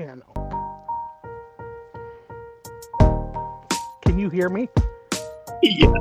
piano. Can you hear me? Yes.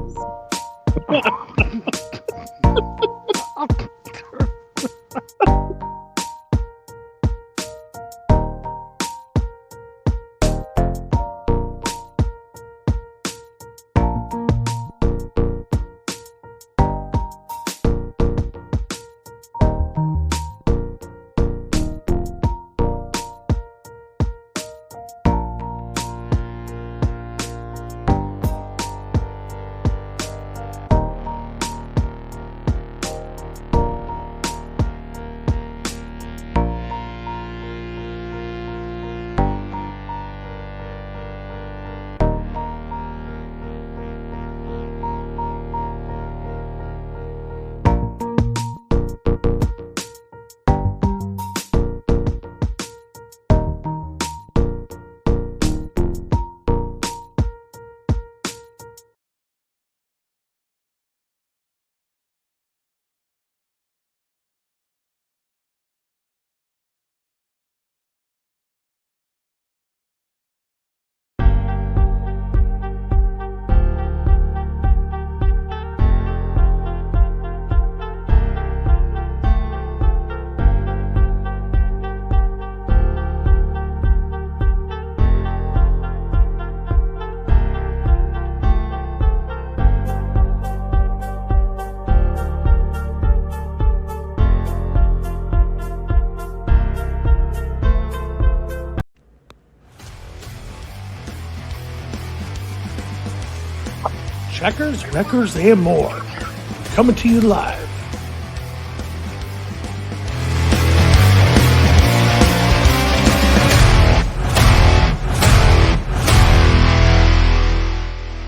Checkers, Wreckers, and more. Coming to you live.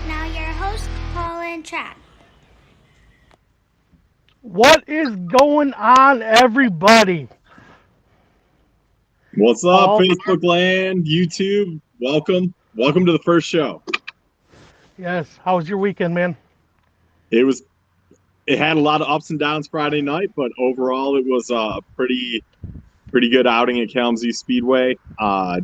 Now your host, Paul and Chad. What is going on, everybody? What's Paul? up, Facebook land, YouTube? Welcome to the first show. Yes, how was your weekend, man? It had a lot of ups and downs Friday night, but overall it was a pretty good outing at Kalamazoo Speedway.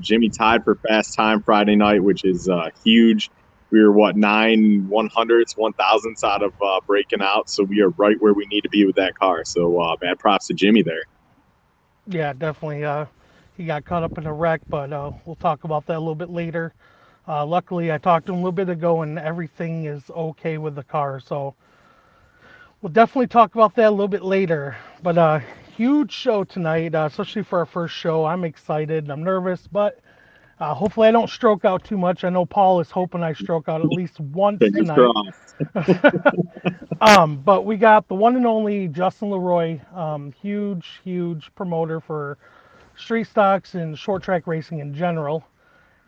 Jimmy tied for fast time Friday night, which is huge. We were 9 100ths, 1,000ths out of breaking out, so we are right where we need to be with that car. So bad props to Jimmy there. Yeah, definitely. He got caught up in a wreck, but we'll talk about that a little bit later. Luckily, I talked to him a little bit ago, and everything is okay with the car. So we'll definitely talk about that a little bit later. But huge show tonight, especially for our first show. I'm excited. I'm nervous, but hopefully I don't stroke out too much. I know Paul is hoping I stroke out at least once Fingers tonight. crossed. But we got the one and only Justin LeRoy, huge promoter for street stocks and short track racing in general.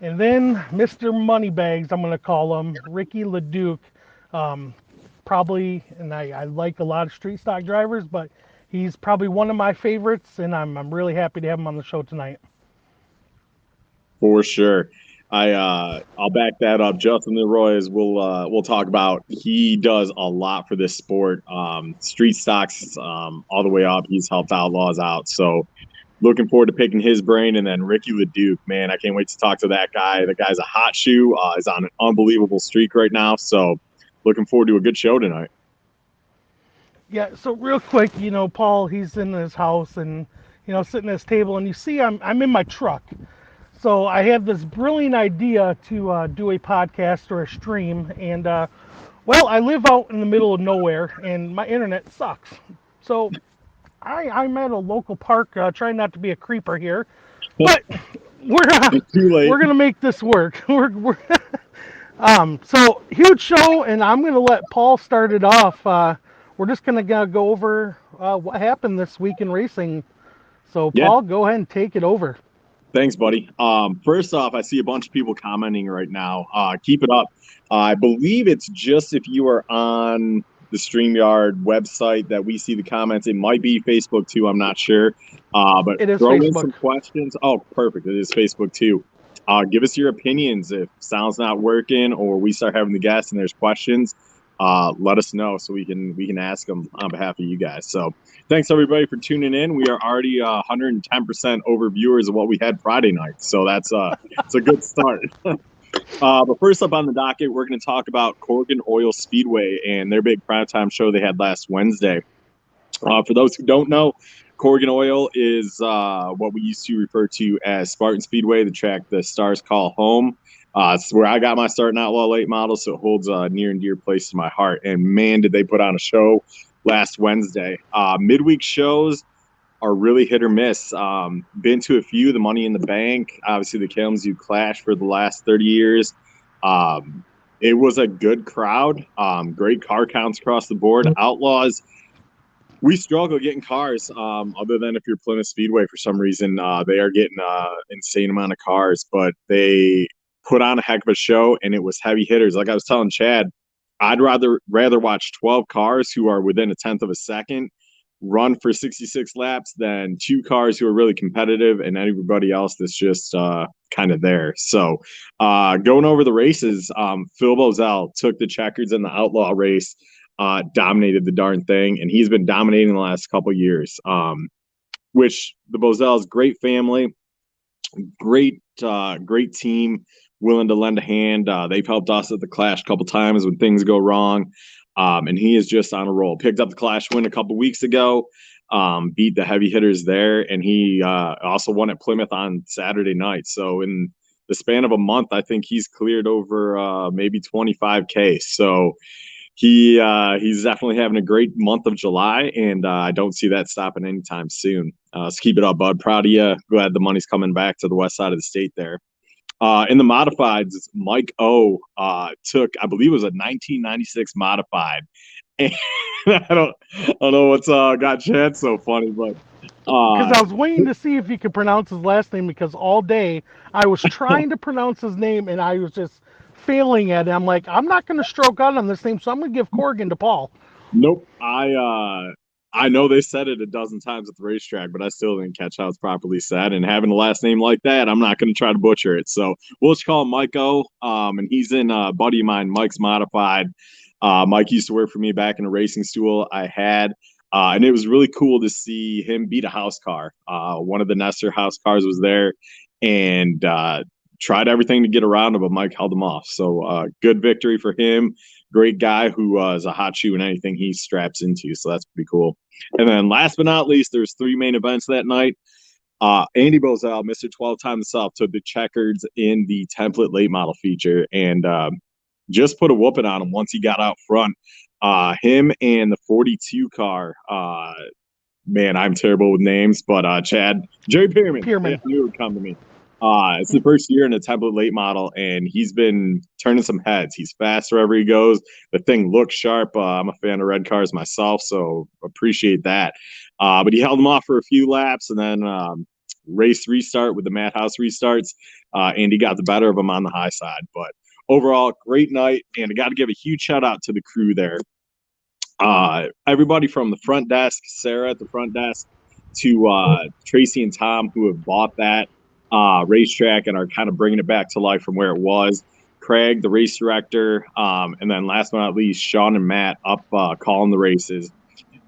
And then Mr. Moneybags, I'm going to call him, Ricky LaDuke. Probably, and I like a lot of street stock drivers, but he's probably one of my favorites, and I'm really happy to have him on the show tonight. For sure. I'll back that up. Justin LeRoy, as we'll talk about, he does a lot for this sport. Street stocks all the way up. He's helped Outlaws out. So looking forward to picking his brain. And then Ricky LaDuke, man, I can't wait to talk to that guy. The guy's a hot shoe. He's on an unbelievable streak right now. So looking forward to a good show tonight. Yeah, so real quick, Paul, he's in his house and, sitting at his table, and you see I'm in my truck. So I have this brilliant idea to do a podcast or a stream, and well, I live out in the middle of nowhere, and my internet sucks. So I'm at a local park, trying not to be a creeper here, but we're gonna make this work. So huge show, and I'm gonna let Paul start it off. We're just gonna go over what happened this week in racing. So Paul, go ahead and take it over. Thanks, buddy. First off, I see a bunch of people commenting right now. Keep it up. I believe it's just if you are on the StreamYard website that we see the comments. It might be Facebook too. I'm not sure. But it is throw Facebook. In some questions. Oh, perfect. It is Facebook too. Give us your opinions if sound's not working or we start having the guests and there's questions. let us know so we can ask them on behalf of you guys. So thanks everybody for tuning in. We are already 110% over viewers of what we had Friday night, so it's a good start. But first up on the docket, we're going to talk about Corgan Oil Speedway and their big primetime show they had last Wednesday. For those who don't know, Corgan Oil is what we used to refer to as Spartan Speedway, the track the Stars call home. It's where I got my start in Outlaw Late Model, so it holds a near and dear place to my heart. And man, did they put on a show last Wednesday. Midweek shows are really hit or miss. Been to a few, the Money in the Bank, obviously the Kalamazoo Clash for the last 30 years. It was a good crowd, great car counts across the board. Outlaws, we struggle getting cars, other than if you're Plymouth Speedway for some reason. They are getting an insane amount of cars, but they put on a heck of a show, and it was heavy hitters. Like I was telling Chad, I'd rather watch 12 cars who are within a tenth of a second run for 66 laps than 2 cars who are really competitive and everybody else that's just kind of there. So going over the races, Phil Bozell took the checkers in the Outlaw race, dominated the darn thing, and he's been dominating the last couple years. Which the Bozells, great family, great team, willing to lend a hand. They've helped us at the Clash a couple times when things go wrong, and he is just on a roll. Picked up the Clash win a couple weeks ago, beat the heavy hitters there, and he also won at Plymouth on Saturday night. So in the span of a month, I think he's cleared over maybe 25K. So he's definitely having a great month of July, and I don't see that stopping anytime soon. So keep it up, bud. Proud of you. Glad the money's coming back to the west side of the state there. In the modifieds, Mike O took, I believe it was a 1996 modified. And I don't know what's got Chad so funny, but because I was waiting to see if you could pronounce his last name, because all day I was trying to pronounce his name and I was just failing at it. I'm like, I'm not going to stroke out on this name, so I'm going to give Corgan to Paul. Nope. I know they said it a dozen times at the racetrack, but I still didn't catch how it's properly said. And having a last name like that, I'm not going to try to butcher it. So we'll just call him Mike O. And he's in a buddy of mine, Mike's Modified. Mike used to work for me back in a racing stool I had. And it was really cool to see him beat a house car. One of the Nestor house cars was there, and tried everything to get around him, but Mike held him off. So good victory for him. Great guy who is a hot shoe in anything he straps into. So that's pretty cool. And then last but not least, there's 3 main events that night. Andy Bozell, Mr. 12-time the South, took the checkers in the template late model feature, and just put a whooping on him once he got out front. Him and the 42 car, man, I'm terrible with names, but Chad, Jerry Pearman. Yeah, I knew it would come to me. It's the first year in a template late model, and he's been turning some heads. He's fast wherever he goes. The thing looks sharp. I'm a fan of red cars myself, so appreciate that. But he held him off for a few laps, and then race restart with the Madhouse restarts, and he got the better of him on the high side. But overall, great night, and I got to give a huge shout out to the crew there. Everybody from the front desk, Sarah at the front desk, to Tracy and Tom, who have bought that racetrack and are kind of bringing it back to life from where it was. Craig, the race director, and then last but not least, Sean and Matt up calling the races.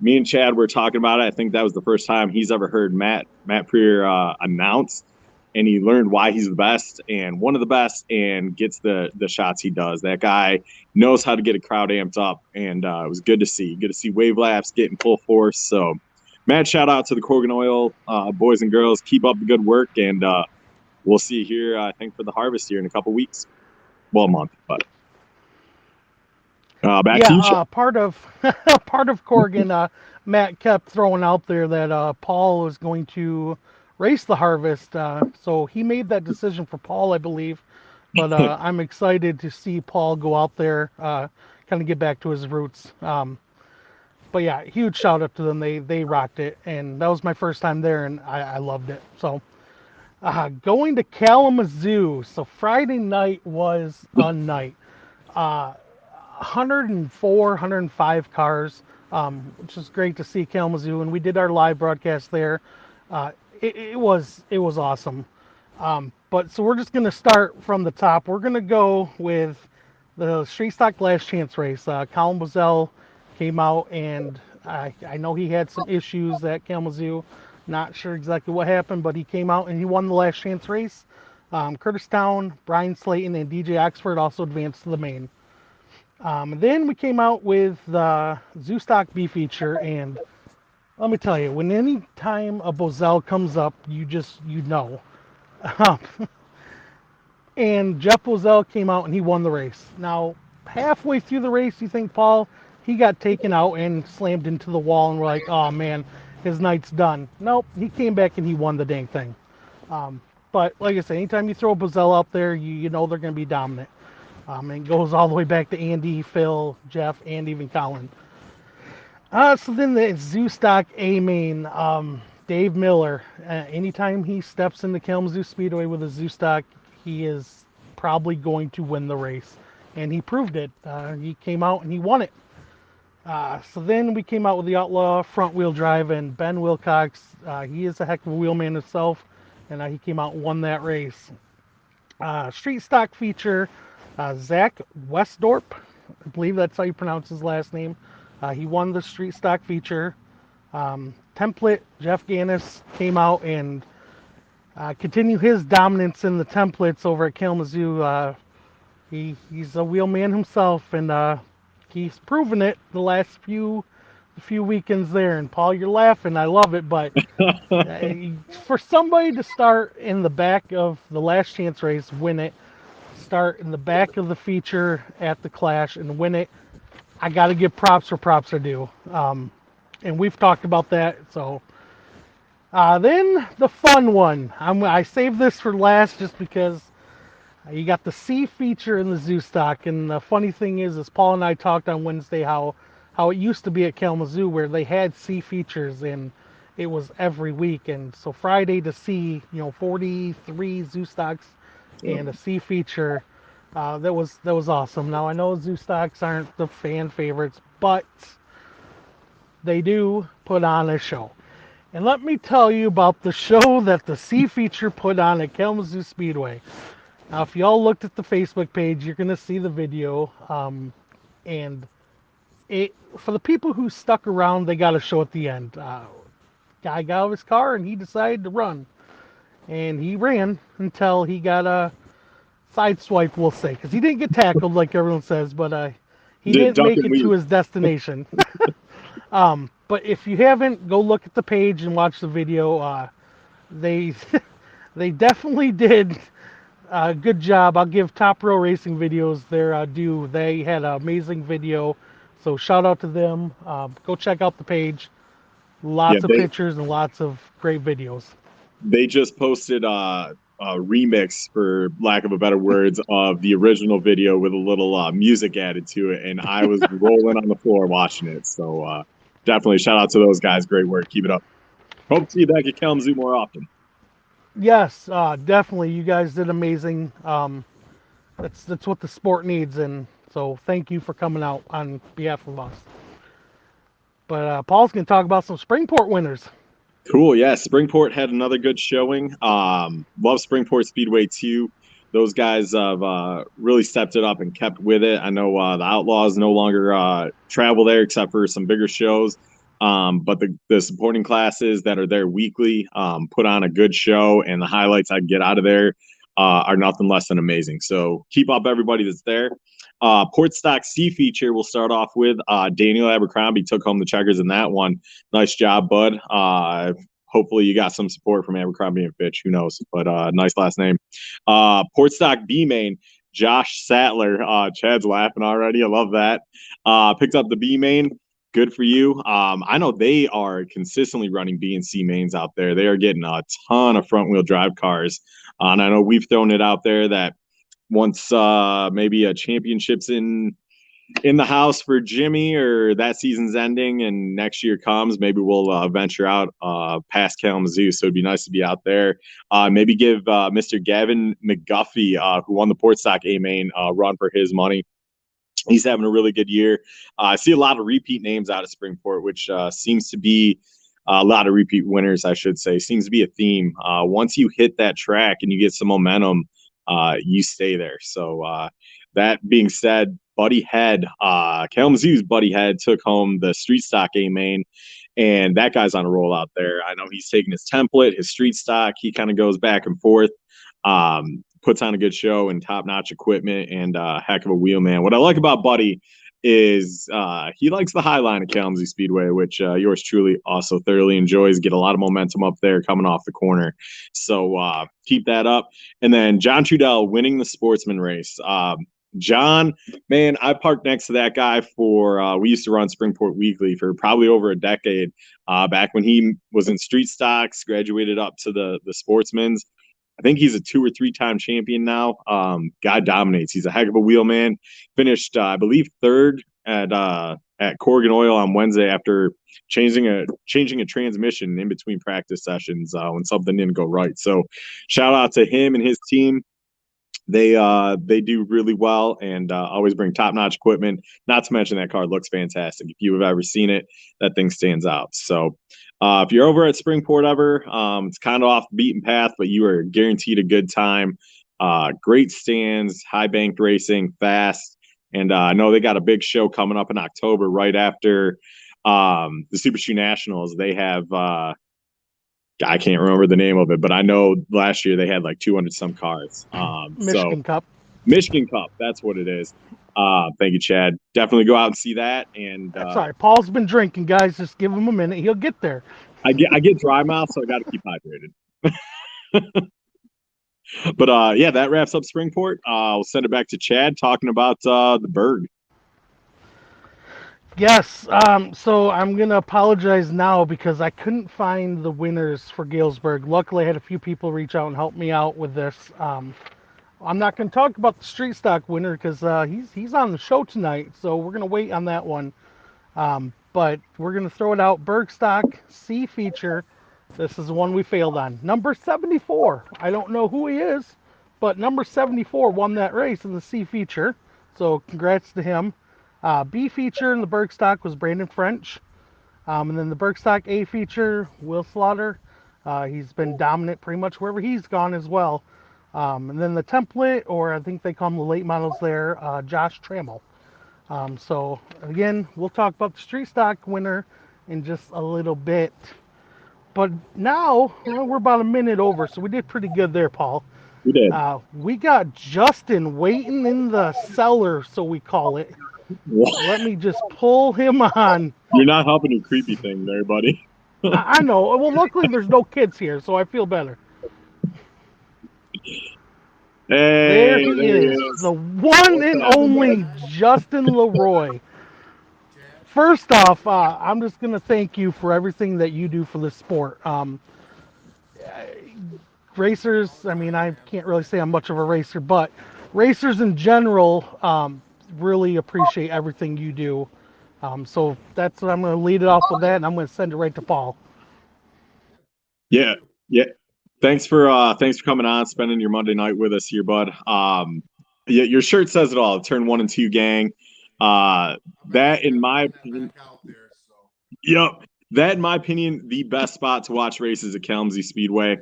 Me and Chad were talking about it. I think that was the first time he's ever heard Matt Prier announce, and he learned why he's the best and one of the best, and gets the shots he does. That guy knows how to get a crowd amped up, and it was good to see. Good to see wave laps getting full force. So, mad shout out to the Corgan Oil boys and girls. Keep up the good work, and we'll see you here, I think, for the harvest here in a couple weeks. Well, a month, but back to you, Chad. Part of Corgan, Matt kept throwing out there that Paul was going to race the harvest, so he made that decision for Paul, I believe. But I'm excited to see Paul go out there, kind of get back to his roots. But yeah, huge shout out to them. They rocked it, and that was my first time there, and I loved it. So going to Kalamazoo. So Friday night was a night. 104, 105 cars, which is great to see Kalamazoo, and we did our live broadcast there. It was awesome. But so we're just going to start from the top. We're going to go with the Street Stock Last Chance race. Colin Bozell came out, and I know he had some issues at Kalamazoo. Not sure exactly what happened, but he came out and he won the Last Chance race. Curtis Town, Brian Slayton, and DJ Oxford also advanced to the main. Then we came out with the Zoo Stock B feature, and let me tell you, when any time a Bozell comes up, you know. Um, and Jeff Bozell came out and he won the race. Now, halfway through the race, you think, Paul, he got taken out and slammed into the wall, and we're like, oh man, his night's done. Nope, he came back and he won the dang thing. But like I said, anytime you throw a Bozell out there, you know they're going to be dominant. And it goes all the way back to Andy, Phil, Jeff, and even Colin. So then the Zoo Stock A main, Dave Miller. Anytime he steps into Kalamazoo Speedway with a Zoo Stock, he is probably going to win the race, and he proved it. He came out and he won it. So then we came out with the Outlaw front wheel drive, and Ben Wilcox. He is a heck of a wheelman himself, and he came out and won that race. Street Stock feature, Zach Westdorp. I believe that's how you pronounce his last name. He won the Street Stock feature. Template, Jeff Gannis came out and continued his dominance in the templates over at Kalamazoo. He's a wheelman himself, and he's proven it the last few weekends there. And Paul, you're laughing. I love it, but for somebody to start in the back of the Last Chance race, win it, start in the back of the feature at the Clash and win it, I got to give props where props are due. And we've talked about that. So then the fun one. I saved this for last just because you got the C feature in the Zoo Stock. And the funny thing is Paul and I talked on Wednesday how it used to be at Kalamazoo where they had C features and it was every week. And so Friday to see 43 Zoo Stocks and a C feature. That was awesome. Now I know Zoo Stocks aren't the fan favorites, but they do put on a show. And let me tell you about the show that the C feature put on at Kalamazoo Speedway. Now, if y'all looked at the Facebook page, you're gonna see the video. And for the people who stuck around, they got a show at the end. Guy got out of his car and he decided to run, and he ran until he got a sideswipe, we'll say, because he didn't get tackled like everyone says, but he didn't make it to his destination. But if you haven't, go look at the page and watch the video. They they definitely did a good job. I'll give Top Row Racing Videos their due. They had an amazing video, so shout out to them. Go check out the page. Lots of pictures and lots of great videos. They just posted a remix, for lack of a better words, of the original video with a little music added to it, and I was rolling on the floor watching it. So definitely shout out to those guys. Great work. Keep it up. Hope to see you back at Kalamazoo more often. Yes, definitely. You guys did amazing. That's what the sport needs, and so thank you for coming out on behalf of us. But Paul's going to talk about some Springport winners. Cool. Yeah, Springport had another good showing. Love Springport Speedway too. Those guys have really stepped it up and kept with it. I know the Outlaws no longer travel there except for some bigger shows. But the supporting classes that are there weekly put on a good show, and the highlights I get out of there are nothing less than amazing. So keep up everybody that's there. Port Stock C feature we'll start off with. Daniel Abercrombie took home the checkers in that one. Nice job, bud. Hopefully you got some support from Abercrombie and Fitch. Who knows? But nice last name. Port Stock B main. Josh Sattler. Chad's laughing already. I love that. Picked up the B main. Good for you. I know they are consistently running B and C mains out there. They are getting a ton of front wheel drive cars. And I know we've thrown it out there that once maybe a championship's in the house for Jimmy, or that season's ending and next year comes, maybe we'll venture out past Kalamazoo. So it'd be nice to be out there. Maybe give Mr. Gavin McGuffey, who won the Port Stock A main, run for his money. He's having a really good year. I see a lot of repeat names out of Springport, which seems to be a lot of repeat winners, I should say. Seems to be a theme. Once you hit that track and you get some momentum, you stay there. So that being said, Buddy Head, Kalamazoo's Buddy Head took home the street stock A main, and that guy's on a roll out there. I know he's taking his template, his street stock. He kind of goes back and forth, puts on a good show and top notch equipment, and heck of a wheel man. What I like about Buddy is he likes the high line of Kalamazoo Speedway, which yours truly also thoroughly enjoys. Get a lot of momentum up there coming off the corner. So keep that up. And then John Trudell winning the Sportsman race. John, man, I parked next to that guy for, we used to run Springport Weekly for probably over a decade, back when he was in street stocks, graduated up to the Sportsman's. I think he's a 2 or 3 time champion now. Guy dominates. He's a heck of a wheelman. Finished, I believe, third at Corrigan Oil on Wednesday after changing a transmission in between practice sessions when something didn't go right. So shout out to him and his team. They do really well and always bring top-notch equipment. Not to mention that car looks fantastic. If you have ever seen it, that thing stands out. So if you're over at Springport ever, it's kind of off the beaten path, but you are guaranteed a good time. Great stands, high banked racing, fast. And I know they got a big show coming up in October right after the Super Shoe Nationals. They have I can't remember the name of it, but I know last year they had like 200 some cars. Michigan Cup. Michigan Cup, that's what it is. Thank you, Chad. Definitely go out and see that. And Sorry, Paul's been drinking, guys. Just give him a minute; he'll get there. I get dry mouth, so I got to keep hydrated. But yeah, that wraps up Springport. I'll send it back to Chad talking about the Berg. Yes, so I'm going to apologize now because I couldn't find the winners for Galesburg. Luckily, I had a few people reach out and help me out with this. I'm not going to talk about the street stock winner because he's on the show tonight, so we're going to wait on that one. But we're going to throw it out. Berg stock C feature. This is the one we failed on. Number 74. I don't know who he is, but number 74 won that race in the C feature, so congrats to him. B feature in the Berg stock was Brandon French. And then the Berg stock A feature, Will Slaughter. He's been dominant pretty much wherever he's gone as well. And then the template, or I think they call them the late models there, Josh Trammell. So again, we'll talk about the street stock winner in just a little bit. But now, we're about a minute over, so we did pretty good there, Paul. We did. We got Justin waiting in the cellar, so we call it. What? Let me just pull him on. You're not helping your creepy thing there, buddy. I know. Well, luckily there's no kids here, so I feel better. Hey, there he is, the one and only Justin LeRoy. First off, I'm just going to thank you for everything that you do for the sport. Racers, I mean, I can't really say I'm much of a racer, but racers in general really appreciate everything you do. So that's what I'm going to lead it off with that, and I'm going to send it right to Paul. Yeah. Thanks for coming on, spending your Monday night with us here, bud. Yeah, your shirt says it all. Turn 1 and 2 gang. That in my opinion, that in my opinion, the best spot to watch races at Kalamazoo Speedway.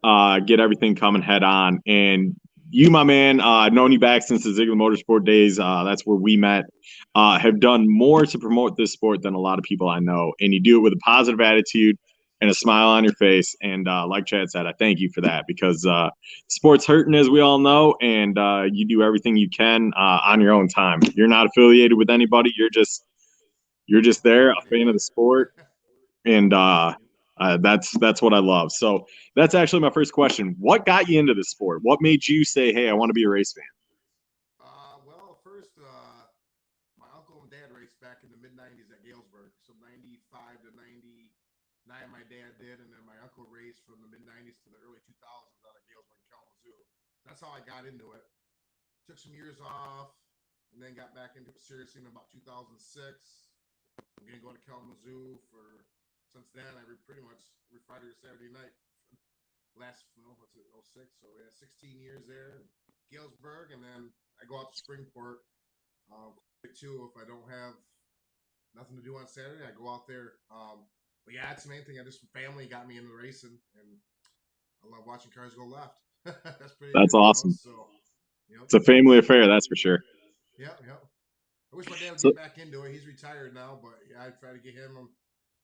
Get everything coming head on. And you, my man, I've known you back since the Ziegler Motorsport days. That's where we met. Have done more to promote this sport than a lot of people I know. And you do it with a positive attitude and a smile on your face. And like Chad said, I thank you for that because sport's hurting, as we all know, and you do everything you can on your own time. You're not affiliated with anybody. You're just there, a fan of the sport, and that's what I love. So that's actually my first question. What got you into the sport? What made you say, hey, I want to be a race fan? Well, first, my uncle and dad raced back in the mid-'90s at Galesburg. So 95 to 99, my dad did, and then my uncle raced from the mid-'90s to the early 2000s out of Galesburg, Kalamazoo. That's how I got into it. Took some years off, and then got back into it seriously in about 2006. I'm going to go to Kalamazoo for... Since then, I pretty much every Friday or Saturday night. Last, 06? So we had 16 years there, Galesburg, and then I go out to Springport too. If I don't have nothing to do on Saturday, I go out there. But yeah, it's the main thing. Family got me into racing, and I love watching cars go left. That's awesome. So, it's a family affair, that's for sure. Yep. I wish my dad would So get back into it. He's retired now, but yeah, I try to get him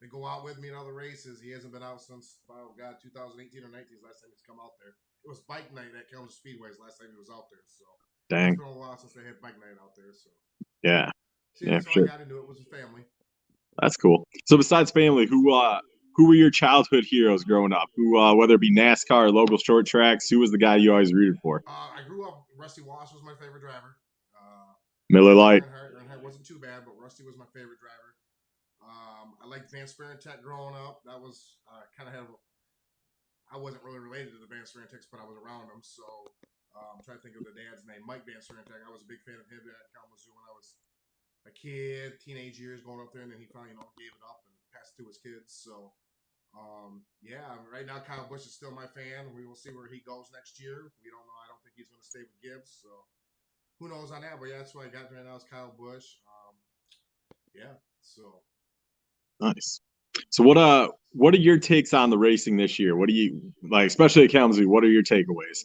to go out with me in all the races. He hasn't been out since 2018 or 19 is the last time he's come out there. It was bike night at Kansas Speedway's last time he was out there. So it's dang, been a while since they had bike night out there. So yeah, see, yeah, that's for how I sure. got into it. Was the family. That's cool. So besides family, who were your childhood heroes growing up? Who, whether it be NASCAR or local short tracks, who was the guy you always rooted for? I grew up. Rusty Wallace was my favorite driver. Miller Dale Lite. Earnhardt. Earnhardt wasn't too bad, but Rusty was my favorite driver. I liked Van Tech growing up. That was kind of had. I wasn't really related to the Van Techs, but I was around them. So I'm trying to think of the dad's name, Mike Van Tech. I was a big fan of him at Kalamazoo when I was a kid, teenage years, going up there, and then he finally, gave it up and passed it to his kids. So yeah, right now Kyle Busch is still my fan. We will see where he goes next year. We don't know. I don't think he's going to stay with Gibbs. So who knows on that? But yeah, that's what I got right now is Kyle Busch. Yeah. So Nice. So what are your takes on the racing this year? What do you like, especially at Kalamazoo? What are your takeaways?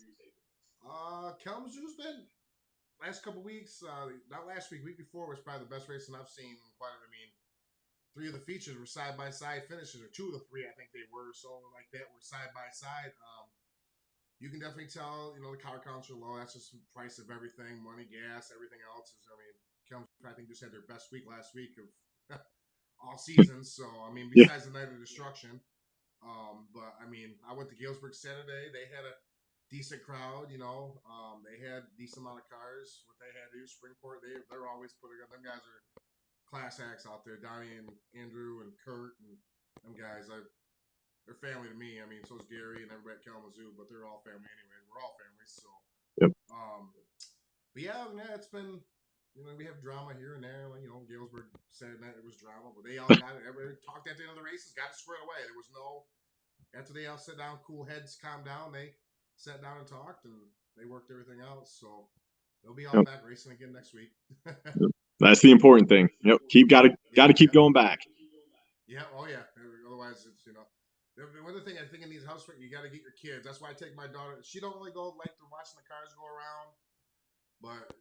Kalamazoo's been last couple weeks. Not last week, week before was probably the best racing I've seen. I mean, 3 of the features were side by side finishes, or 2 of the 3 I think they were. So like that were side by side. You can definitely tell, the car counts are low. That's just the price of everything, money, gas, everything else. I mean, Kalamazoo I think just had their best week last week of all season. So I mean, Yeah. besides the night of destruction. But I mean, I went to Galesburg Saturday. They had a decent crowd. They had decent amount of cars. What they had to do, Springport, they're always putting up. Them guys are class acts out there. Donnie and Andrew and Kurt and them guys. They're family to me. I mean, so is Gary and everybody at Kalamazoo, but they're all family anyway. We're all family. So, Yep. but yeah, it's been. We have drama here and there. Galesburg Saturday night it was drama, but they all got it. Everybody talked at the end of the races, got it squared away. There was no. After they all sat down, cool heads calmed down. They sat down and talked, and they worked everything out. So they'll be all Yep. back racing again next week. That's the important thing. Yep. Gotta keep going back. Yeah. Oh yeah. Otherwise, it's The other thing I think in these house you got to get your kids. That's why I take my daughter. She don't really go like to watching the cars go around, but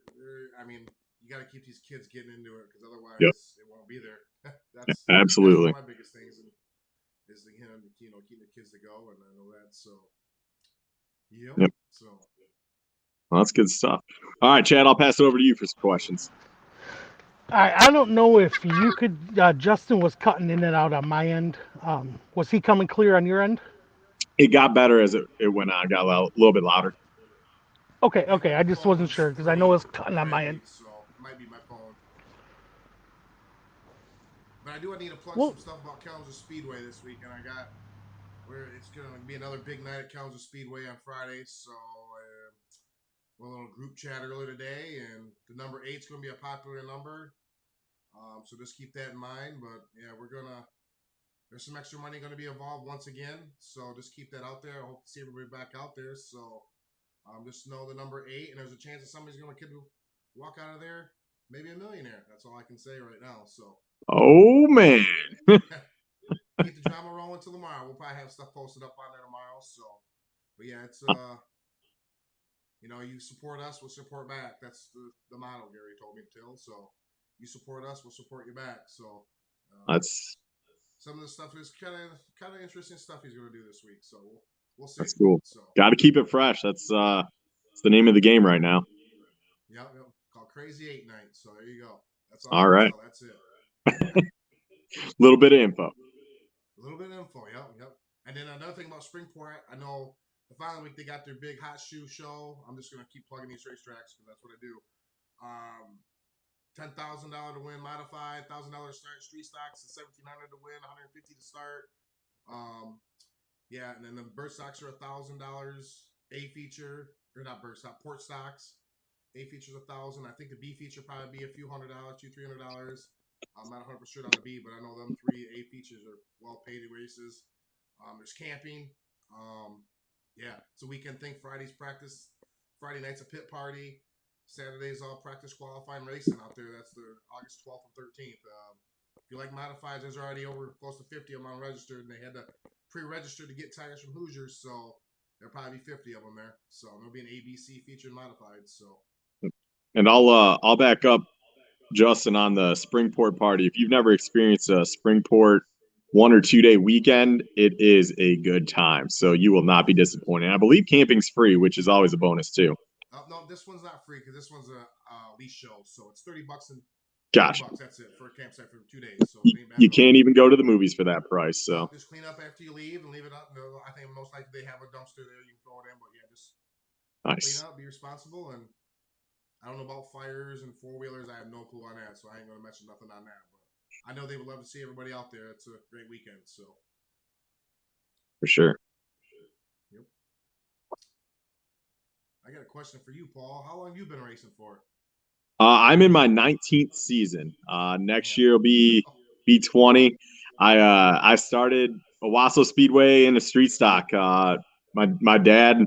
I mean, you got to keep these kids getting into it because otherwise Yep. it won't be there. That's Absolutely. one of my biggest things is keeping the kids to go, and I know that. So, yep. So, Well, that's good stuff. All right, Chad, I'll pass it over to you for some questions. I don't know if you could. Justin was cutting in and out on my end. Was he coming clear on your end? It got better as it went on. It got a little bit louder. Okay, maybe okay. my I just wasn't phone's sure because I know it really was cutting on my end. crappy, so it might be my phone. But I do need to plug Well, some stuff about Kalamazoo Speedway this week, and I got where it's going to be another big night at Kalamazoo Speedway on Friday. So a little group chat earlier today, and the number 8 is going to be a popular number. So just keep that in mind. But yeah, there's some extra money going to be involved once again. So just keep that out there. I hope to see everybody back out there. So just know the number 8, and there's a chance that somebody's going to walk out of there maybe a millionaire. That's all I can say right now. So. Oh man. Keep the drama rolling till tomorrow. We'll probably have stuff posted up on there tomorrow. So, but yeah, it's you support us, we'll support back. That's the motto Gary told me to tell. So, you support us, we'll support you back. So, That's some of the stuff is kind of interesting stuff he's going to do this week. So we'll see. that's cool. So, Got to keep it fresh. That's the name of the game right now. Yep. Called Crazy 8 Night. So there you go. That's all right. So that's it. A little bit of info. A little bit of info, yep. And then another thing about Springport, I know the following week they got their big hot shoe show. I'm just gonna keep plugging these racetracks because that's what I do. $10,000 to win modified, $1,000 to start street stocks, and $1,700 to win, $150 to start. Yeah, and then the bird stocks are $1,000. A feature or not bird stock, port stocks. A feature's $1,000. I think the B feature probably be a few $100, $200-$300. I'm not 100% sure on the B, but I know them 3 A features are well-paid races. There's camping. Yeah, it's a weekend thing. Friday's practice. Friday night's a pit party. Saturday's all practice qualifying racing out there. That's the August 12th and 13th. If you like modifieds, there's already over close to 50 of them unregistered, and they had to pre-register to get tires from Hoosiers, so there'll probably be 50 of them there. So there'll be an ABC featured modified. So And I'll back up Justin on the Springport party. If you've never experienced a Springport 1 or 2 day weekend, it is a good time. So you will not be disappointed. I believe camping's free, which is always a bonus too. No, this one's not free because this one's a lease show, so it's $30 and Gotcha. $30. That's it for a campsite for 2 days. So it ain't bad You at all. can't even go to the movies for that price. So Just clean up after you leave and leave it up. No, I think most likely they have a dumpster there. You can throw it in, but yeah, just clean nice. up, be responsible, and I don't know about fires and four wheelers. I have no clue on that, so I ain't gonna mention nothing on that. But I know they would love to see everybody out there. It's a great weekend. So For sure. yep. I got a question for you, Paul. How long have you been racing for? I'm in my 19th season. Next year will be 20. I started Owasso Speedway in a street stock. My dad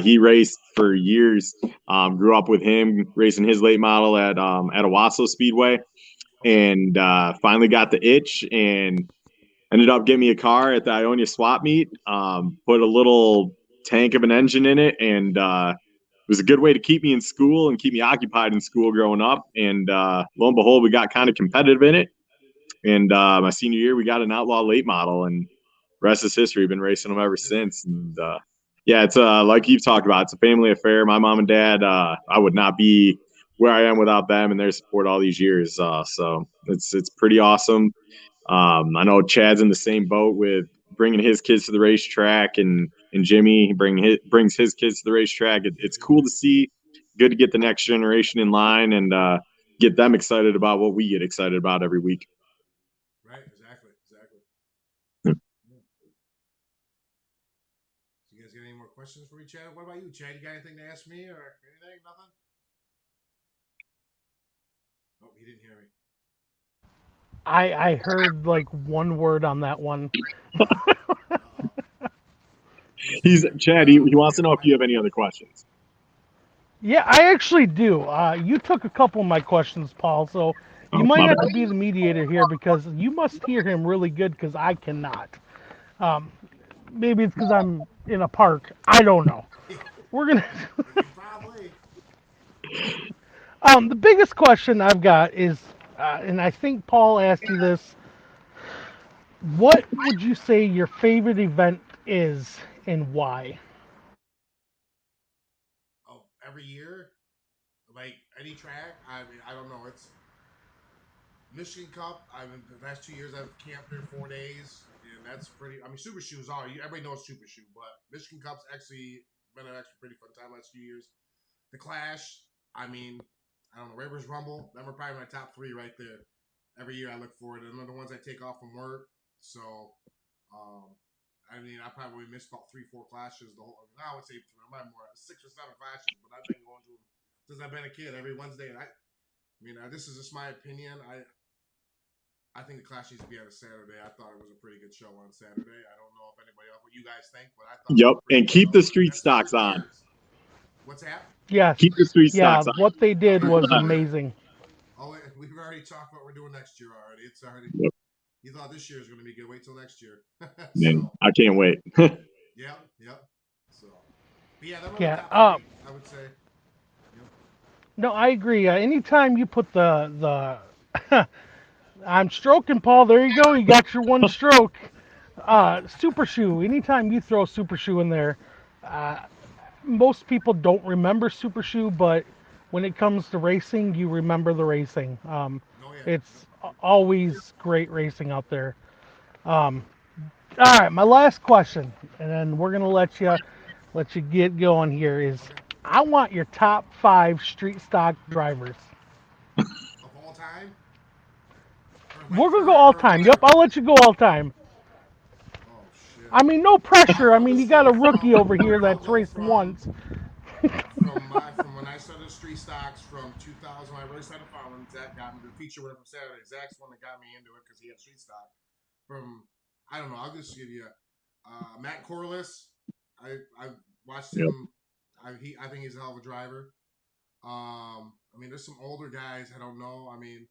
he raced for years. Grew up with him racing his late model at Owasso Speedway, and finally got the itch and ended up getting me a car at the Ionia swap meet. Put a little tank of an engine in it, and it was a good way to keep me in school and keep me occupied in school growing up. And lo and behold, we got kind of competitive in it. And my senior year, we got an outlaw late model, and rest is history. Been racing them ever since. And yeah, it's like you've talked about. It's a family affair. My mom and dad. I would not be where I am without them and their support all these years. So it's pretty awesome. I know Chad's in the same boat with bringing his kids to the racetrack, and Jimmy brings his kids to the racetrack. It's cool to see. Good to get the next generation in line and get them excited about what we get excited about every week. Right, exactly. Yeah. Yeah. So you guys got any more questions for me, Chad? What about you, Chad? You got anything to ask me or anything? Nothing? Oh, he didn't hear me. I heard like one word on that one. Uh-oh. He's Chad. He wants to know if you have any other questions. Yeah, I actually do. You took a couple of my questions, Paul, so you Oh, might my have to bad. be the mediator here because you must hear him really good because I cannot. Um, maybe it's because I'm in a park. I don't know. We're gonna. Probably. The biggest question I've got is, and I think Paul asked you this. What would you say your favorite event is and why? Oh, every year, like any track. I mean, I don't know. It's Michigan Cup. I mean, the last 2 years I've camped there 4 days, and that's pretty. I mean, Super Shoes are. Everybody knows Super Shoe, but Michigan Cup's actually been an actually pretty fun time last few years. The Clash. I mean, I don't know. Rivers Rumble. Them are probably my top three right there. Every year I look forward to them. They're the ones I take off from work. So, I mean, I probably missed about 3, 4 clashes. I would say I might more 6 or 7 clashes, but I've been going to them since I've been a kid every Wednesday. And I mean, this is just my opinion. I think the clash needs to be on a Saturday. I thought it was a pretty good show on Saturday. I don't know if anybody else, what you guys think, but I thought it was Yep, a pretty and good keep show. the street That's stocks 100 on. cars. What's that? Yes. Keep the street Yeah, stocks on. what they Oh, did yeah. was Oh, yeah. amazing. Oh, we've already talked about what we're doing next year already. It's already. Yep. You thought this year was going to be good. Wait till next year. Man, So, I can't wait. yep. So, but yeah, them are the Yeah. top three, I would say. Yep. No, I agree. Anytime you put the I'm stroking, Paul. There you go. You got your one stroke. Super shoe. Anytime you throw super shoe in there, uh, most people don't remember super shoe, but when it comes to racing, you remember the racing. Oh yeah. It's Yep. always great racing out there. All right, my last question, and then we're gonna let you get going here. Is Okay. I want your top 5 street stock drivers. Of all time, or like We're gonna go current, all or time. Yep, whatever. I'll let you go all time. Oh shit. I mean, no pressure. I I'll mean, you just got go a rookie from. over here I'll that's go raced once. from when I started street stocks from 2000 when I really started following. Zach got me the feature winner from Saturday. Zach's one that got me into it because he had street stock. From I don't know. I'll just give you Matt Corliss. I watched Yep. him. I think he's a hell of a driver. I mean, there's some older guys. I don't know. I mean,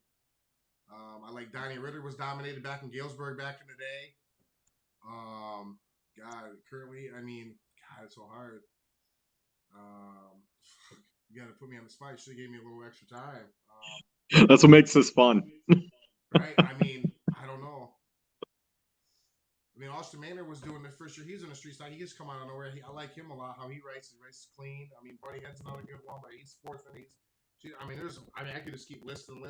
I like Donnie Ritter was dominated back in Galesburg back in the day. God, currently, I mean, God, it's so hard. Um, You got to put me on the spot. You should have gave me a little extra time. That's what makes this fun. Right? I mean, I don't know. I mean, Austin Manor was doing it first year. He's in the street side. He just come out of nowhere. I like him a lot. How he writes clean. I mean, Buddy Head's another good one, but he's sportsman. I could just keep listing.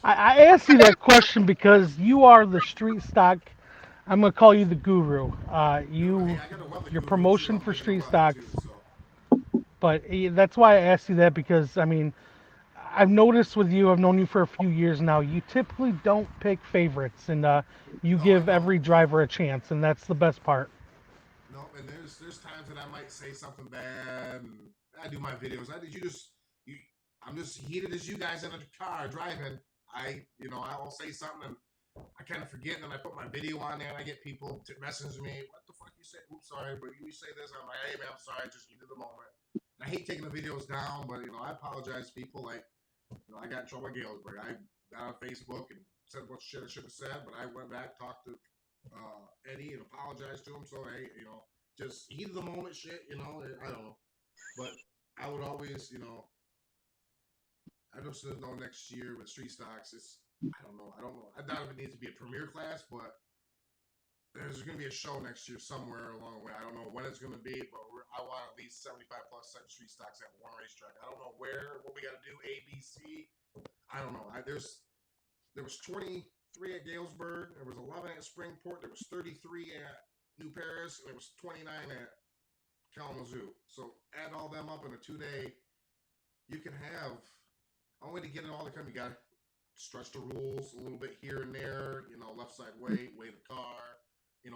I asked you that question because you are the street stock. I'm gonna call you the guru. Hey, I You, got a weather your guru promotion too. for I'm into street weather stocks. too, so. But that's why I asked you that because I mean, I've noticed with you. I've known you for a few years now. You typically don't pick favorites, and you No, I give don't. every driver a chance, and that's the best part. No, and there's times that I might say something bad. And I do my videos. I'm just heated as you guys in a car driving. I'll say something and I kind of forget, and then I put my video on there, and I get people to message me, "What the fuck you say? Oops, sorry, but you say this." I'm like, "Hey man, I'm sorry, I just heated the moment." And I hate taking the videos down, but I apologize to people. Like, I got in trouble at Galesburg. I got on Facebook and said a bunch of shit I should have said, but I went back, talked to Eddie, and apologized to him. So hey, just heat of the moment shit. I don't know, but I would always, I just know next year with street stocks, I don't know. I doubt if it needs to be a premier class, but there's going to be a show next year somewhere along the way. I don't know when it's going to be, but I want at least 75 plus street stocks at one racetrack. I don't know what we got to do, A, B, C. I don't know. There was 23 at Galesburg. There was 11 at Springport. There was 33 at New Paris, and there was 29 at Kalamazoo. So add all them up in a 2-day. You can have only to get it all to come. You got to stretch the rules a little bit here and there. Left side weight the car.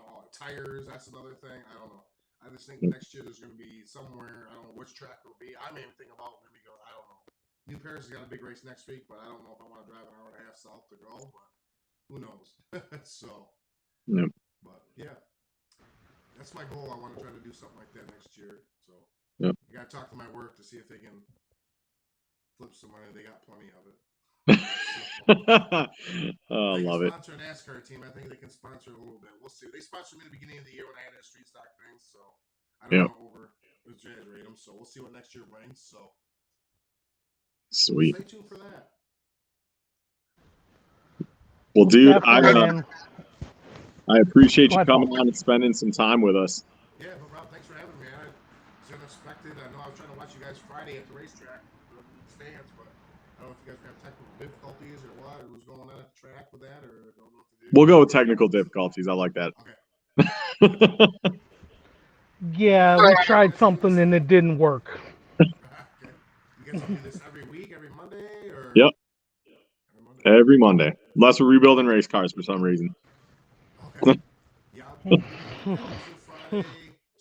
All the tires. That's another thing. I don't know. I just think next year there's going to be somewhere. I don't know which track it'll be. I may even think about maybe go. I don't know. New Paris has got a big race next week, but I don't know if I want to drive an hour and a half south to go. But who knows? So, Yep. but yeah, that's my goal. I want to try to do something like that next year. So, Yep. I got to talk to my work to see if they can flip some money. They got plenty of it. Oh, I love it. Sponsor an NASCAR team. I think they can sponsor a little bit. We'll see. They sponsored me at the beginning of the year when I had that street stock thing, so I don't want to over-exaggerate them. So we'll see what next year brings. So Sweet. stay tuned for that. Well, dude, Definitely, I appreciate Go you ahead, coming Paul. on and spending some time with us. Yeah, but Rob, thanks for having me. It's unexpected. I know I was trying to watch you guys Friday at the racetrack, the stands, but I don't know if you guys have technical difficulties or what, or what's going on at the track with that, or I don't know if to do. We'll go with technical difficulties. I like that. Okay. Yeah, we tried something and it didn't work. Okay. You guys do this every week, every Monday, or? Yep. Every Monday. Every Monday. Unless we're rebuilding race cars for some reason. Okay. Yeah. Friday.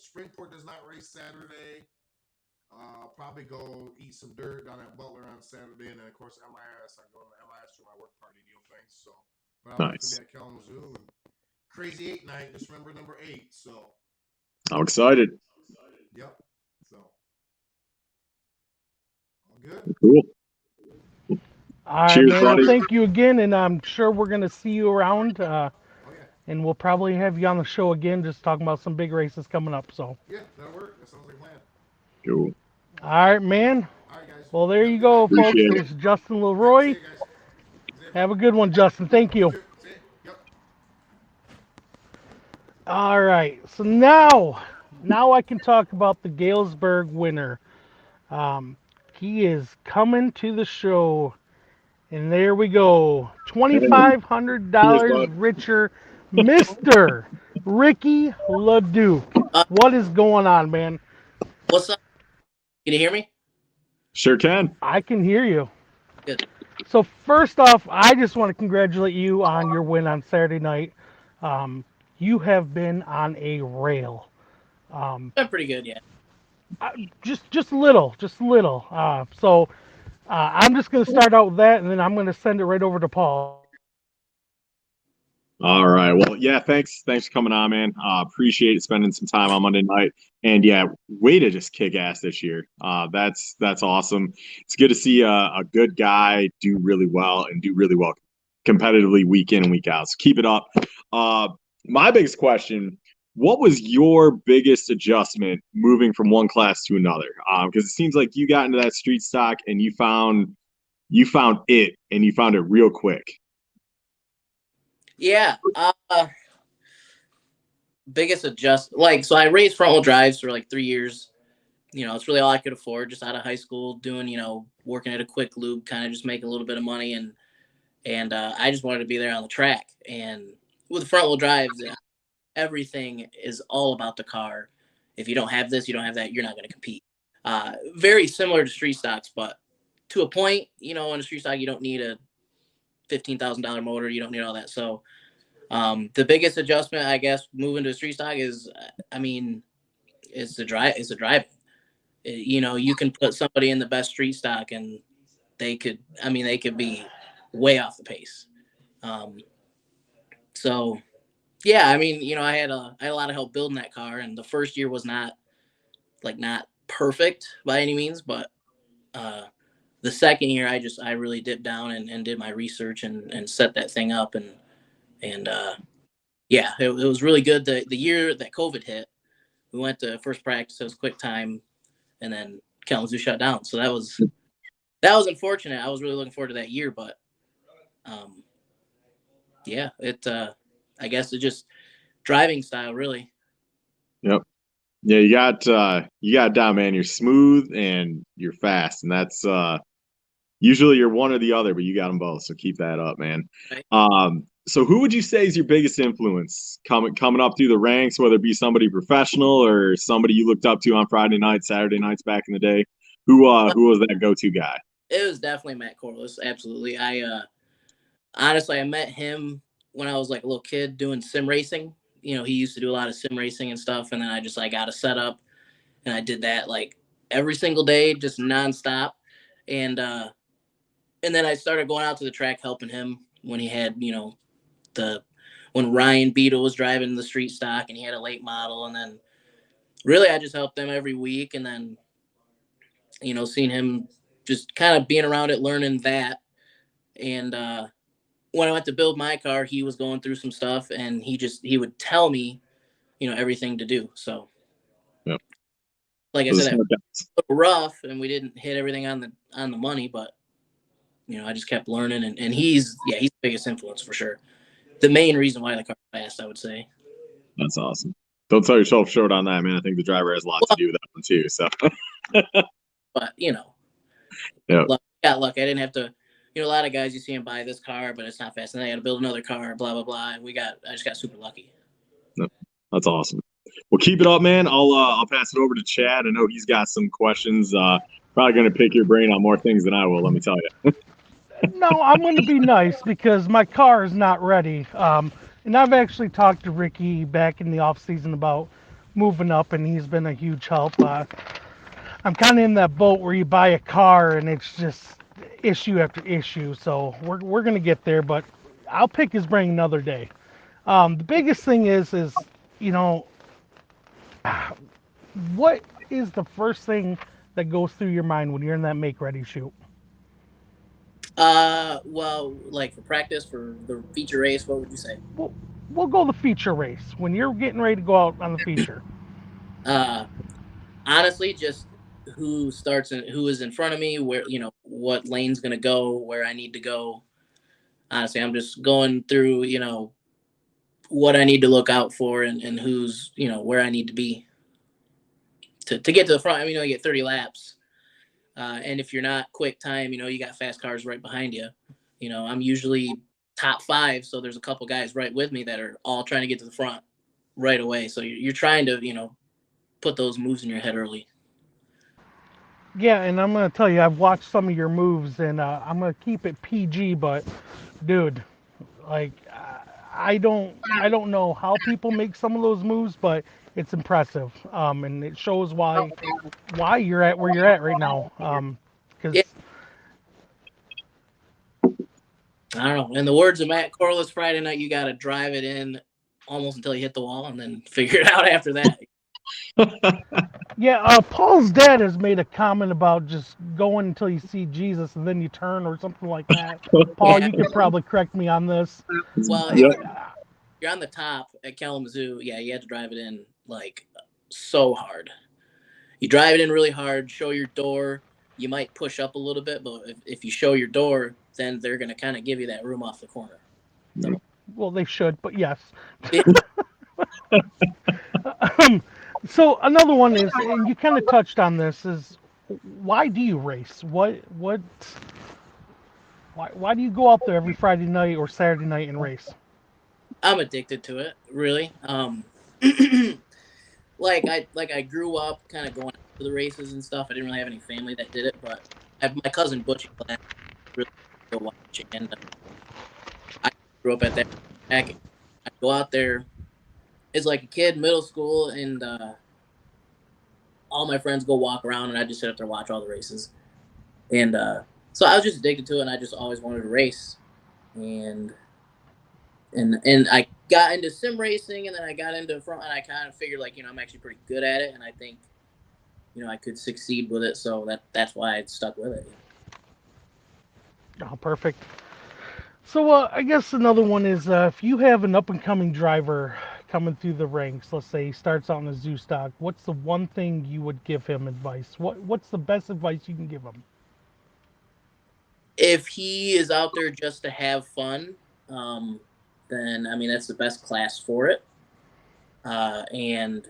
Springport does not race Saturday. Probably go eat some dirt down at Butler on Saturday, and then of course MIS. I go to MIS for my work party deal thing. So, but I'll Nice. be at Kalamazoo and Crazy 8 night. Just remember number 8. So. I'm excited. Yep. So. All good. Cool. All right, Cheers, man. buddy. Well, thank you again, and I'm sure we're gonna see you around, Oh yeah. and we'll probably have you on the show again, just talking about some big races coming up. So, Yeah, that'll work. That sounds like a plan. Cool. all right, man. All right, guys. Well, there you go, folks. Appreciate It was Justin LeRoy. See you guys. See ya. Have a good one, Justin. Thank you. See ya. Yep. All right, so now I can talk about the Galesburg winner. He is coming to the show, and there we go. $2,500 Cheers, bud. richer, Mr. Ricky LaDuke. What is going on, man? What's up? Can you hear me? Sure can. I can hear you. Good. So first off, I just want to congratulate you on your win on Saturday night. You have been on a rail. I'm pretty good, yeah. Just a little. So I'm just going to start out with that, and then I'm going to send it right over to Paul. All right. Well, yeah, thanks for coming on, man. Appreciate spending some time on Monday night. And yeah, way to just kick ass this year. That's awesome. It's good to see a good guy do really well competitively week in and week out. So keep it up. My biggest question what was your biggest adjustment moving from one class to another? Because it seems like you got into that street stock and you found it and you found it real quick. Yeah. Biggest adjust, so I raced front wheel drives for like 3 years. It's really all I could afford just out of high school, doing, working at a quick lube, kind of just making a little bit of money. And I just wanted to be there on the track. And with front wheel drives, everything is all about the car. If you don't have this, you don't have that, you're not going to compete. Very similar to street stocks, but to a point, in a street stock, you don't need a $15,000 motor. You don't need all that. So the biggest adjustment, I guess, moving to a street stock is, it's the drive. It's the driving. You can put somebody in the best street stock and they could be way off the pace. So yeah, I had a lot of help building that car, and the first year was not perfect by any means, but the second year I really dipped down and did my research and set that thing up, and yeah, it was really good. The year that COVID hit, we went to first practice. It was quick time, and then Kalamazoo shut down. So that was unfortunate. I was really looking forward to that year, but yeah, I guess it's just driving style, really. Yep. Yeah, you got down, man. You're smooth and you're fast, and that's usually you're one or the other, but you got them both. So keep that up, man. Right. So who would you say is your biggest influence coming up through the ranks, whether it be somebody professional or somebody you looked up to on Friday nights, Saturday nights back in the day? Who was that go-to guy? It was definitely Matt Corliss. Absolutely. Honestly, I met him when I was like a little kid doing sim racing. He used to do a lot of sim racing and stuff, and then I just got a setup, and I did that like every single day, just nonstop. And then I started going out to the track helping him when he had when Ryan Beetle was driving the street stock and he had a late model, and then really I just helped them every week, and then seeing him just kind of being around it, learning that. And when I went to build my car, he was going through some stuff, and he would tell me everything to do. So yep. Like I said, it was rough and we didn't hit everything on the money, but I just kept learning, and he's the biggest influence for sure. The main reason why the car's fast, I would say. That's awesome. Don't sell yourself short on that, man. I think the driver has a lot to do with that one too. So, but yeah, got luck. I didn't have to. A lot of guys you see them buy this car, but it's not fast, and they got to build another car. Blah blah blah. And I just got super lucky. That's awesome. Well, keep it up, man. I'll pass it over to Chad. I know he's got some questions. Probably going to pick your brain on more things than I will. Let me tell you. No, I'm going to be nice because my car is not ready. And I've actually talked to Ricky back in the off season about moving up, and he's been a huge help. I'm kind of in that boat where you buy a car and it's just issue after issue. So we're going to get there, but I'll pick his brain another day. The biggest thing is what is the first thing that goes through your mind when you're in that make ready shoot? Well, like for practice for the feature race, what would you say? We'll go the feature race when you're getting ready to go out on the feature. Honestly, just who starts and who is in front of me, where what lane's gonna go, where I need to go. Honestly, I'm just going through what I need to look out for and who's where I need to be to get to the front. You get 30 laps. And if you're not quick time, you got fast cars right behind you. I'm usually top 5, so there's a couple guys right with me that are all trying to get to the front right away. So you're trying to, put those moves in your head early. Yeah, and I'm gonna tell you, I've watched some of your moves, and I'm gonna keep it PG. But, dude, like, I don't know how people make some of those moves, but it's impressive. And it shows why you're at where you're at right now. Because yeah. I don't know. In the words of Matt Corliss, Friday night, you got to drive it in almost until you hit the wall, and then figure it out after that. Yeah, Paul's dad has made a comment about just going until you see Jesus and then you turn or something like that. Paul, you could probably correct me on this. Well, you're on the top at Kalamazoo, yeah, you have to drive it in like so hard. You drive it in really hard, show your door. You might push up a little bit, but if you show your door, then they're going to kind of give you that room off the corner. Well, they should, but yes. Yeah. So another one is, and you kind of touched on this, is why do you race? Why do you go out there every Friday night or Saturday night and race? I'm addicted to it, really. Like I grew up kind of going to the races and stuff. I didn't really have any family that did it, but I have my cousin Butch really go watch, and I grew up at that track. I go out there as like a kid, middle school, and all my friends go walk around, and I just sit up there and watch all the races. And so I was just addicted to it, and I just always wanted to race. And I got into sim racing, and then I got into front, and I kind of figured like, I'm actually pretty good at it, and I think, I could succeed with it. So that's why I stuck with it. Oh, perfect. So I guess another one is if you have an up and coming driver coming through the ranks, let's say he starts out in a zoo stock, what's the one thing you would give him advice? What's the best advice you can give him? If he is out there just to have fun, then that's the best class for it. And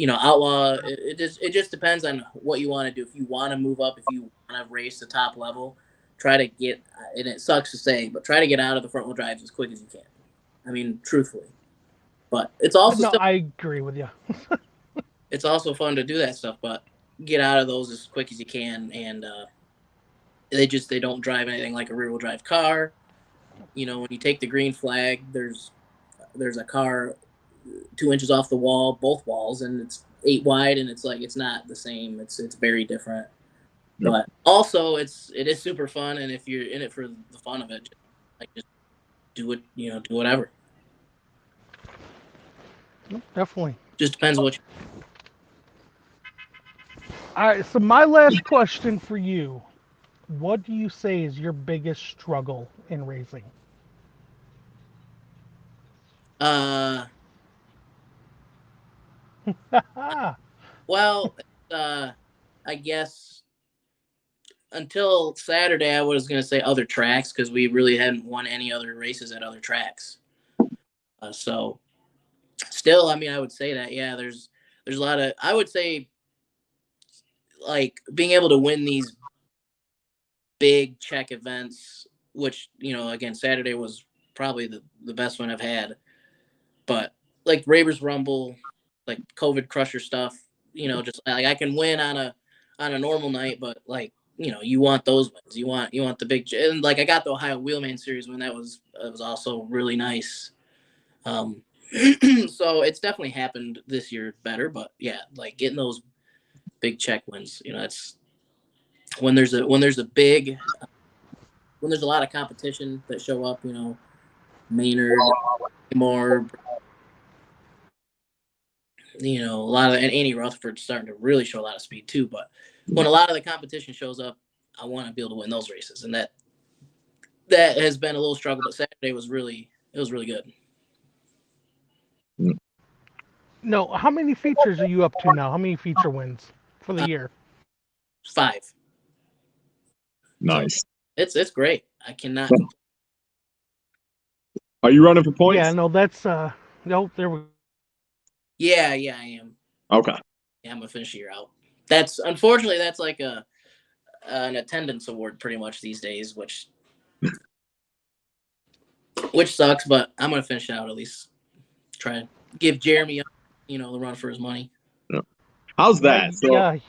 outlaw, it just depends on what you want to do. If you want to move up, if you want to race the top level, try to get, and it sucks to say, but try to get out of the front wheel drives as quick as you can. Truthfully, but it's also I agree with you. it's also fun to do that stuff, but get out of those as quick as you can. And they don't drive anything like a rear wheel drive car. When you take the green flag, there's a car 2 inches off the wall, both walls, and it's 8 wide, and it's not the same. It's very different. Yep. But also it is super fun, and if you're in it for the fun of it, just do it, do whatever. Definitely. Just depends on what you. All right, so my last question for you. What do you say is your biggest struggle in racing? Well, I guess until Saturday, I was going to say other tracks because we really hadn't won any other races at other tracks. So still, I would say that, yeah, there's a lot of, I would say, like being able to win these big check events, which, again, Saturday was probably the best one I've had. But like Ravers Rumble, like COVID Crusher stuff, just like I can win on a normal night, but like, you want those wins. You want the big, and like I got the Ohio Wheelman Series win. It was also really nice. So it's definitely happened this year better, but yeah, like getting those big check wins, it's when there's a big, when there's a lot of competition that show up, Maynard, more, a lot of, and Annie Rutherford's starting to really show a lot of speed too. But when a lot of the competition shows up, I want to be able to win those races, and that has been a little struggle. But Saturday was really good. No, how many features are you up to now? How many feature wins for the year? 5. Nice. So it's great. I cannot. Are you running for points? Yeah, no, that's no. There we. Yeah, I am. Okay. Yeah, I'm gonna finish the year out. That's unfortunately that's like an attendance award pretty much these days, which sucks. But I'm gonna finish it out at least. Try and give Jeremy, the run for his money. Yeah. How's that? So,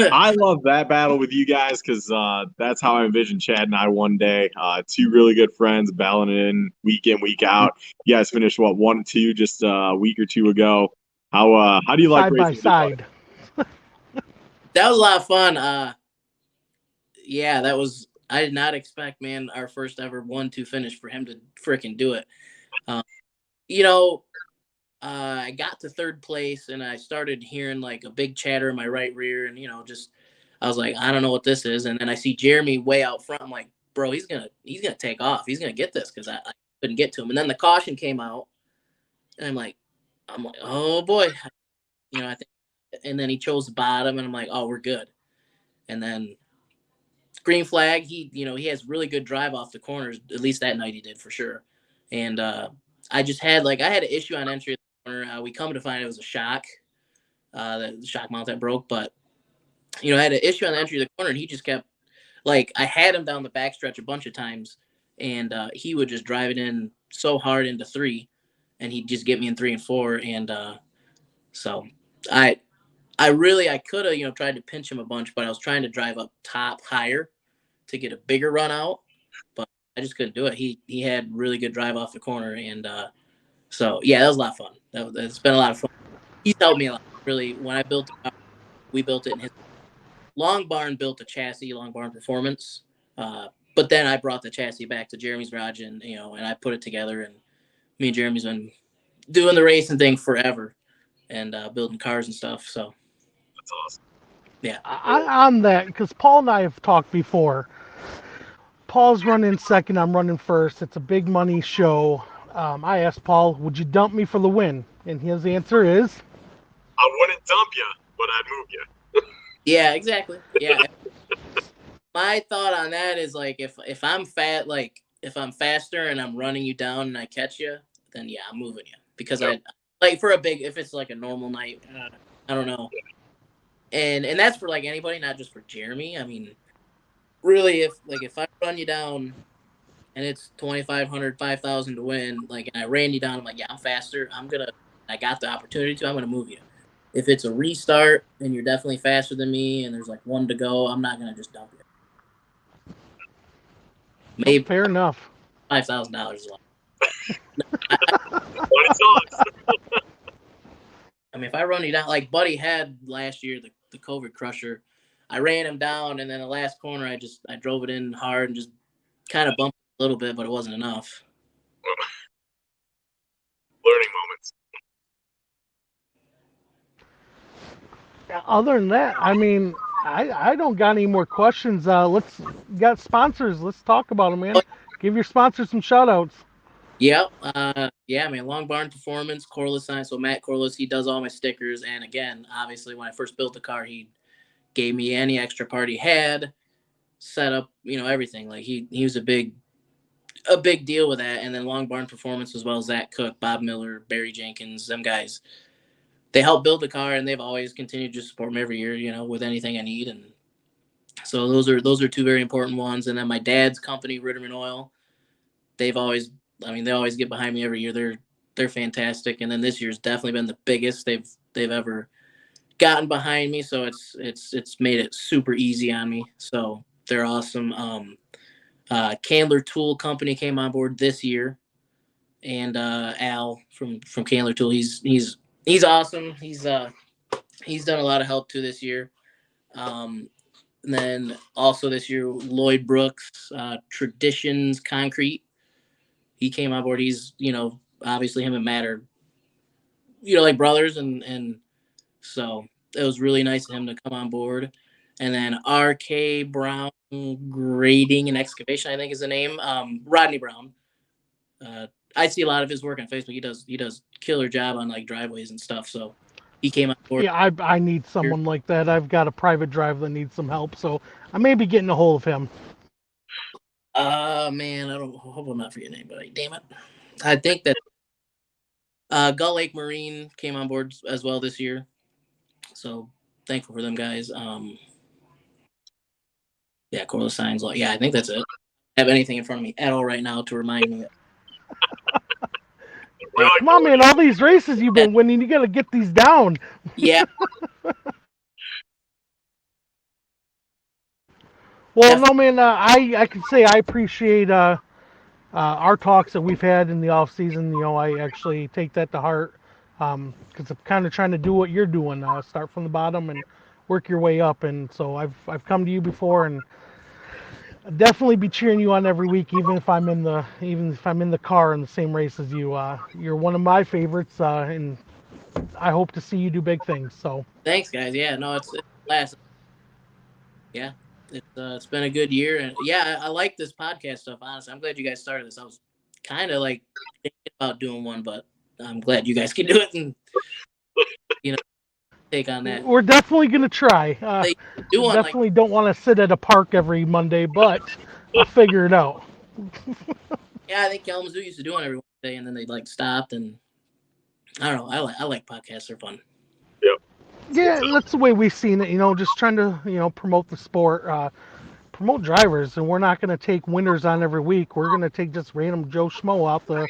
I love that battle with you guys because that's how I envisioned Chad and I one day. 2 really good friends battling in, week out. You guys finished 1 and 2 just a week or 2 ago. How do you like side by racing? side? That was a lot of fun. Yeah, that was. I did not expect, man, our first ever 1-2 finish for him to freaking do it. I got to 3rd place and I started hearing like a big chatter in my right rear, and I was like, I don't know what this is. And then I see Jeremy way out front. I'm like, bro, he's gonna take off. He's gonna get this because I couldn't get to him. And then the caution came out, and I'm like, oh boy, I think. And then he chose the bottom, and I'm like, oh, we're good. And then green flag. He has really good drive off the corners. At least that night he did for sure. And I just had I had an issue on entry of the corner. We come to find it was a shock, the shock mount that broke. But I had an issue on the entry of the corner, and he just kept I had him down the backstretch a bunch of times, and he would just drive it in so hard into 3, and he'd just get me in 3 and 4. And so I could have tried to pinch him a bunch, but I was trying to drive up top higher to get a bigger run out, but I just couldn't do it. He had really good drive off the corner, and so yeah, that was a lot of fun. It's been a lot of fun. He's helped me a lot. Really, when I built it, we built it in his Long Barn built a chassis, Long Barn Performance, but then I brought the chassis back to Jeremy's garage, and and I put it together, and me and Jeremy's been doing the racing thing forever, and building cars and stuff. So That's awesome. yeah. On that, because Paul and I have talked before. Paul's running second, I'm running first. It's a big money show. I asked Paul, would you dump me for the win? And his answer is, I wouldn't dump you, but I'd move you. Yeah, exactly. Yeah. My thought on that is if I'm fat, if I'm faster and I'm running you down and I catch you, then yeah, I'm moving you, because Yep. for a big, if it's like a normal night, I don't know. And that's for anybody, not just for Jeremy. I mean, really, if I run you down and it's 2,500, 5,000 to win, and I ran you down, I'm like, yeah, I'm faster. I got the opportunity to, I'm gonna move you. If it's a restart and you're definitely faster than me and there's 1 to go, I'm not gonna just dump you. Maybe fair enough. $5,000 is a lot. I mean, if I run you down, like Buddy had last year, the COVID crusher, I ran him down, and then the last corner, I drove it in hard and just kind of bumped a little bit, but it wasn't enough. Learning moments. Other than that, I mean, I don't got any more questions. Got sponsors. Let's talk about them, man. Give your sponsors some shout outs. Yeah. Yeah, man. Long Barn Performance, Corliss Sign. So Matt Corliss, he does all my stickers. And again, obviously, when I first built the car, he gave me any extra part he had, set up, everything. He was a big deal with that. And then Long Barn Performance as well, Zach Cook, Bob Miller, Barry Jenkins, them guys. They helped build the car, and they've always continued to support me every year, with anything I need. And so those are 2 very important ones. And then my dad's company, Ritterman Oil, they always get behind me every year. They're fantastic. And then this year's definitely been the biggest they've ever gotten behind me. So it's made it super easy on me. So they're awesome. Candler Tool Company came on board this year, and Al from Candler Tool, he's awesome. He's done a lot of help too this year. And then also this year, Lloyd Brooks, Traditions Concrete. He came on board. He's, obviously him and Matt are, like brothers. And so it was really nice of him to come on board. And then RK Brown Grading and Excavation, I think is the name. Rodney Brown. I see a lot of his work on Facebook. He does killer job on driveways and stuff. So he came on board. Yeah, I need someone like that. I've got a private drive that needs some help, so I may be getting a hold of him. Man, I hope I'm not forgetting anybody. Damn it. I think that Gull Lake Marine came on board as well this year. So thankful for them guys. Yeah, Corliss Signs. Yeah, I think that's it. I have anything in front of me at all right now to remind me. Come on, man! All these races you've been winning, you got to get these down. Yeah. Well, no, man. I can say I appreciate our talks that we've had in the off season. I actually take that to heart because I'm kind of trying to do what you're doing. Start from the bottom and work your way up. And so I've come to you before, and I'll definitely be cheering you on every week, even if I'm in the car in the same race as you. You're one of my favorites, and I hope to see you do big things. So thanks, guys. Yeah, no, it's last. Yeah, it's been a good year, and yeah, I like this podcast stuff. Honestly, I'm glad you guys started this. I was kind of like thinking about doing one, but I'm glad you guys can do it and take on that. We're definitely gonna try. They do one like Definitely don't want to sit at a park every Monday, but I'll figure it out. I think Kalamazoo used to do one every Wednesday, and then they like stopped. And I don't know. I like podcasts; they're fun. Yep. Yeah, that's the way we've seen it. Just trying to promote the sport, promote drivers, and we're not going to take winners on every week. We're going to take just random Joe Schmo out the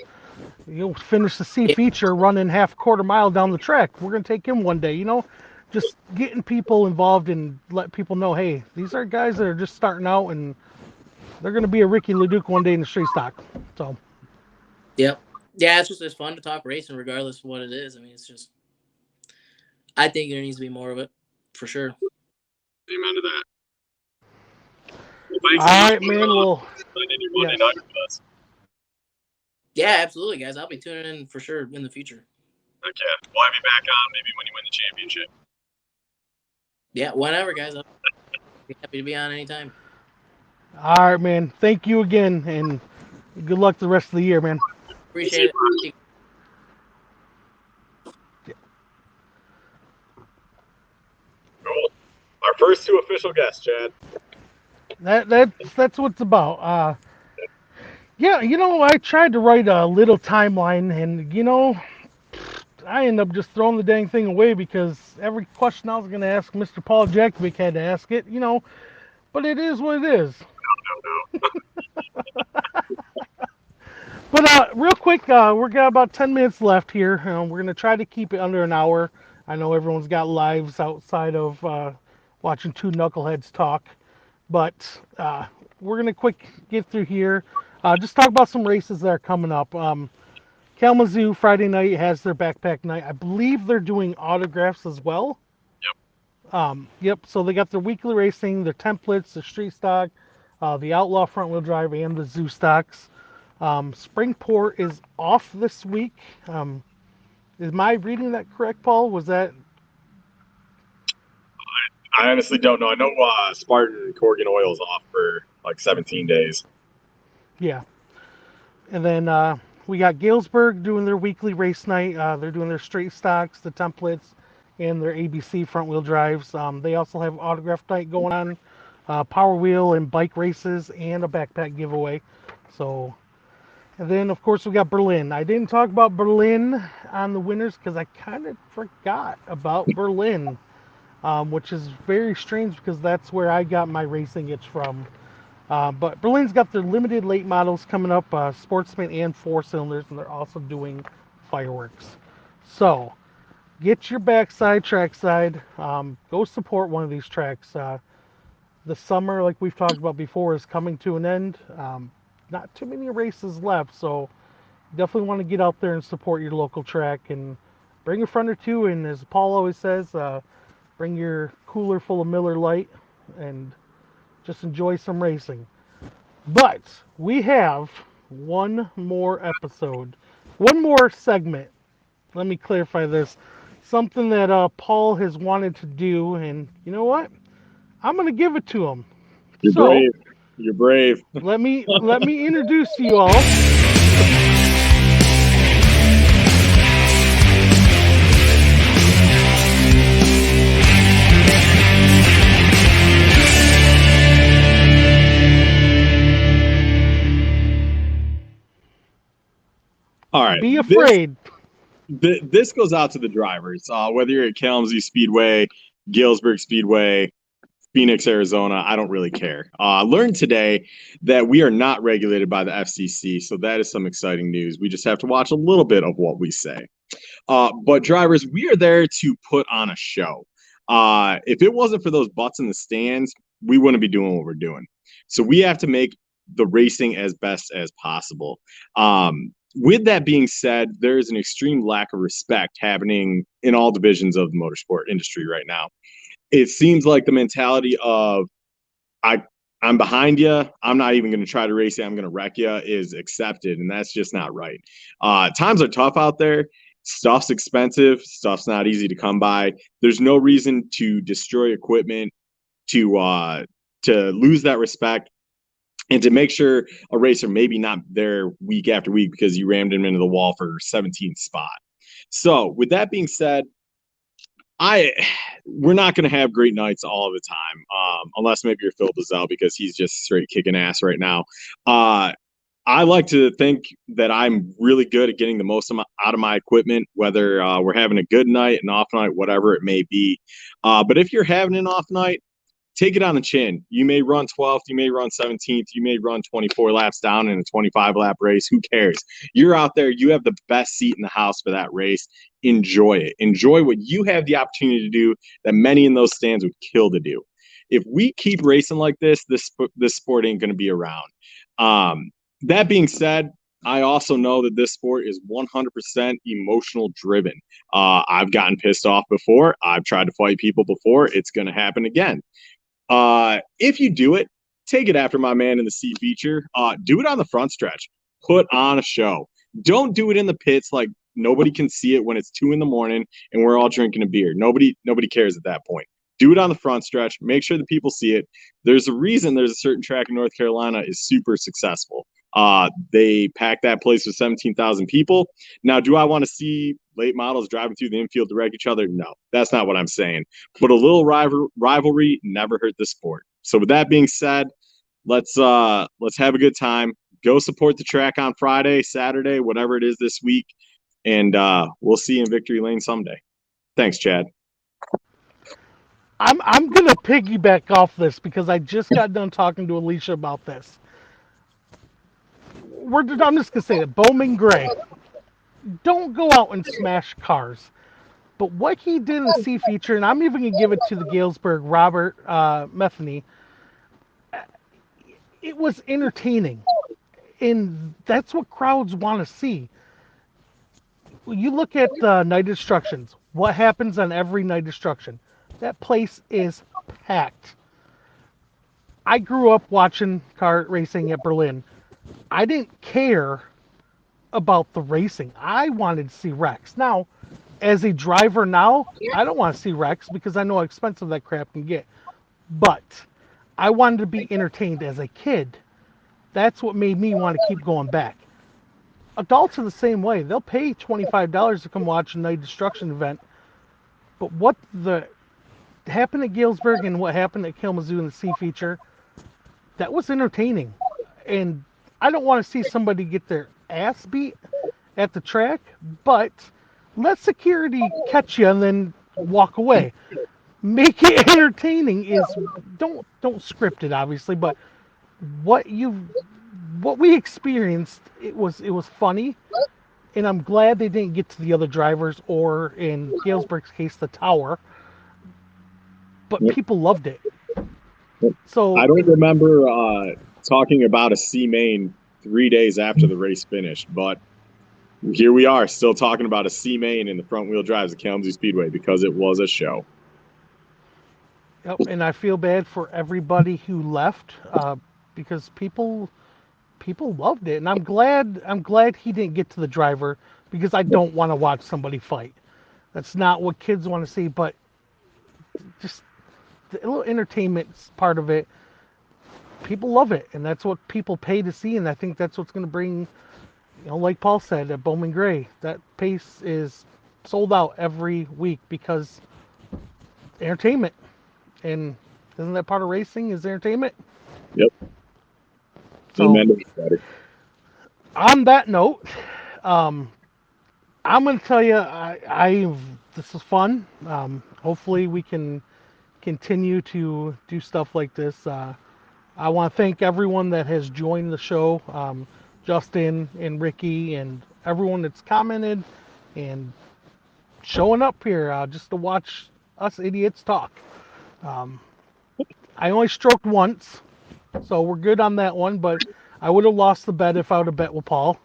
finish the C Yeah. feature running half quarter mile down the track. We're going to take him one day. Just getting people involved and let people know, hey, these are guys that are just starting out and they're going to be a Ricky LaDuke one day in the street stock. So. Yep. Yeah, it's fun to talk racing, regardless of what it is. I mean, it's just. I think there needs to be more of it, for sure. Amen to that. All right, man. Well, yes. Yeah, absolutely, guys. I'll be tuning in for sure in the future. Okay, we'll have you back on maybe when you win the championship. Yeah, whenever, guys. I'll be happy to be on anytime. All right, man. Thank you again, and good luck the rest of the year, man. Appreciate it. Cool. Our first 2 official guests, Chad. That's what it's about. Yeah, I tried to write a little timeline, and I ended up just throwing the dang thing away because every question I was going to ask Mr. Paul Jakovic had to ask it, but it is what it is. But real quick, we're got about 10 minutes left here. We're going to try to keep it under an hour. I know everyone's got lives outside of watching 2 knuckleheads talk, but we're going to quick get through here. Just talk about some races that are coming up. Kalamazoo Friday night has their backpack night. I believe they're doing autographs as well. Yep. So they got their weekly racing, their templates, their street stock, the Outlaw front wheel drive, and the Zoo stocks. Springport is off this week. Is my reading that correct, Paul? Was that? I honestly don't know. I know Spartan Corgan Oil is off for like 17 days. Yeah. And then we got Galesburg doing their weekly race night. They're doing their straight stocks, the templates, and their ABC front wheel drives. They also have autograph night going on, power wheel and bike races, and a backpack giveaway. So, and then of course we got Berlin. I didn't talk about Berlin on the winners because I kind of forgot about Berlin, which is very strange because that's where I got my racing itch from. But Berlin's got their limited late models coming up, Sportsman and 4-cylinders, and they're also doing fireworks. So, get your backside, trackside, go support one of these tracks. The summer, like we've talked about before, is coming to an end. Not too many races left, so definitely want to get out there and support your local track and bring a friend or two. And as Paul always says, bring your cooler full of Miller Lite and just enjoy some racing. But we have one more episode, one more segment. Let me clarify this. Something that Paul has wanted to do, and you know what? I'm going to give it to him. You're brave. You're brave. let me introduce you all. All right. Be afraid. This goes out to the drivers, whether you're at Kalamazoo Speedway, Galesburg Speedway, Phoenix, Arizona, I don't really care. I learned today that we are not regulated by the FCC, so that is some exciting news. We just have to watch a little bit of what we say. But drivers, we are there to put on a show. If it wasn't for those butts in the stands, we wouldn't be doing what we're doing. So we have to make the racing as best as possible. With that being said, there is an extreme lack of respect happening in all divisions of the motorsport industry right now. It seems like the mentality of I'm behind you, I'm not even going to try to race you, I'm going to wreck you is accepted, and that's just not right. Times are tough out there. Stuff's expensive. Stuff's not easy to come by. There's no reason to destroy equipment, to lose that respect. and to make sure a racer maybe not there week after week because you rammed him into the wall for 17th spot. So with that being said, we're not going to have great nights all the time, unless maybe you're Phil Dazell because he's just straight kicking ass right now. I like to think that I'm really good at getting the most out of my equipment, whether we're having a good night, an off night, whatever it may be. But if you're having an off night, take it on the chin. You may run 12th, you may run 17th, you may run 24 laps down in a 25 lap race. Who cares? You're out there, you have the best seat in the house for that race. Enjoy it. Enjoy what you have the opportunity to do that many in those stands would kill to do. If we keep racing like this sport ain't going to be around. That being said, I also know that this sport is 100% emotional driven. I've gotten pissed off before. I've tried to fight people before. It's going to happen again. If you do it, take it after my man in the C feature. Do it on the front stretch. Put on a show. Don't do it in the pits like nobody can see it when it's 2 a.m. and we're all drinking a beer. Nobody cares at that point. Do it on the front stretch. Make sure that people see it. There's a reason there's a certain track in North Carolina is super successful. They pack that place with 17,000 people. Now, do I want to see late models driving through the infield to wreck each other? No, that's not what I'm saying. But a little rivalry never hurt the sport. So with that being said, let's have a good time. Go support the track on Friday, Saturday, whatever it is this week, and we'll see you in Victory Lane someday. Thanks, Chad. I'm gonna piggyback off this because I just got done talking to Alicia about this. I'm just gonna say that Bowman Gray, don't go out and smash cars. But what he did in the C feature, and I'm even gonna give it to the Galesburg Robert Metheny, it was entertaining, and that's what crowds want to see. You look at Night Destructions. What happens on every Night Destruction? That place is packed. I grew up watching car racing at Berlin. I didn't care about the racing. I wanted to see wrecks. Now, as a driver now, I don't want to see wrecks because I know how expensive that crap can get. But I wanted to be entertained as a kid. That's what made me want to keep going back. Adults are the same way. They'll pay $25 to come watch a Night Destruction event. But what happened at Galesburg and what happened at Kalamazoo in the C feature, that was entertaining. And I don't want to see somebody get their ass beat at the track, but let security catch you and then walk away. Make it entertaining. Don't script it obviously, but what we experienced, it was funny, and I'm glad they didn't get to the other drivers or in Galesburg's case the tower, but people loved it. So I don't remember talking about a C main 3 days after the race finished, but here we are still talking about a C main in the front wheel drives at Kalamazoo Speedway because it was a show. Yep, and I feel bad for everybody who left because people loved it, and I'm glad he didn't get to the driver because I don't want to watch somebody fight. That's not what kids want to see, but just the little entertainment part of it, people love it, and that's what people pay to see, and I think that's what's going to bring, like Paul said at Bowman Gray, that pace is sold out every week because entertainment. And isn't that part of racing is entertainment? Yep. So, on that note, I'm going to tell you, this is fun. Hopefully, we can continue to do stuff like this. I want to thank everyone that has joined the show, Justin and Ricky and everyone that's commented and showing up here just to watch us idiots talk. I only stroked once, so we're good on that one, but I would have lost the bet if I would have bet with Paul.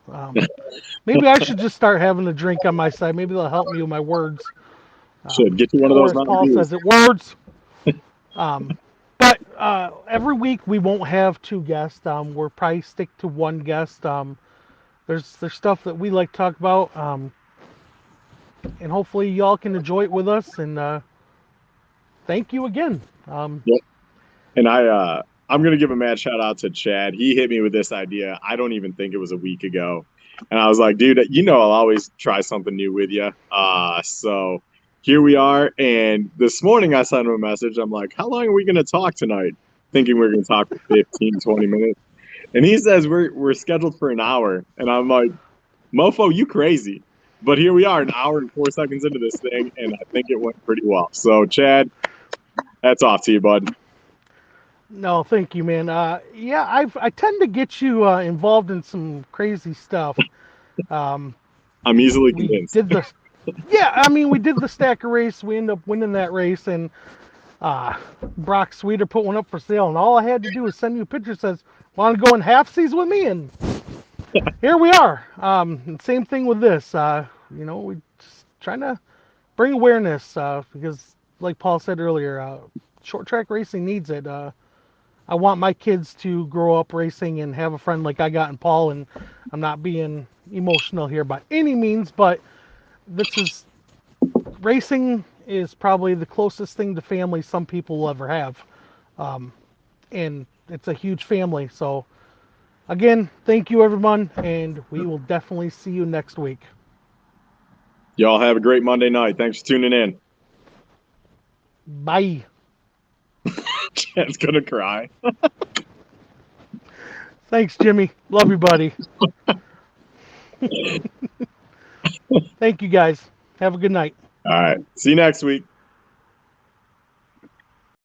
Maybe I should just start having a drink on my side. Maybe that'll help me with my words. Should get you one of those. Or as Paul says it, words. But every week we won't have two guests. We'll probably stick to one guest. There's stuff that we like to talk about, and hopefully y'all can enjoy it with us. And thank you again. Yep. And I'm gonna give a mad shout out to Chad. He hit me with this idea. I don't even think it was a week ago, and I was like, dude, I'll always try something new with you. So here we are. And this morning I sent him a message. I'm like, how long are we gonna talk tonight? Thinking we are gonna talk for 15, 20 minutes. And he says we're scheduled for an hour, and I'm like, mofo, you crazy. But here we are, an hour and 4 seconds into this thing, and I think it went pretty well. So, Chad, that's off to you, bud. No, thank you, man. Yeah, I tend to get you involved in some crazy stuff. Um, I'm easily we convinced. did the, yeah, I mean, we did the stacker race. We ended up winning that race, and Brock Sweeter put one up for sale, and all I had to do was send you a picture that says, "Want to go in half seas with me?" And here we are. And same thing with this. We just trying to bring awareness because, like Paul said earlier, short track racing needs it. I want my kids to grow up racing and have a friend like I got in Paul. And I'm not being emotional here by any means, but this is racing is probably the closest thing to family some people will ever have, and it's a huge family. So again, thank you everyone, and we will definitely see you next week. Y'all have a great Monday night. Thanks for tuning in. Bye. Chad's gonna cry. Thanks, Jimmy. Love you, buddy. Thank you, guys. Have a good night. All right. See you next week.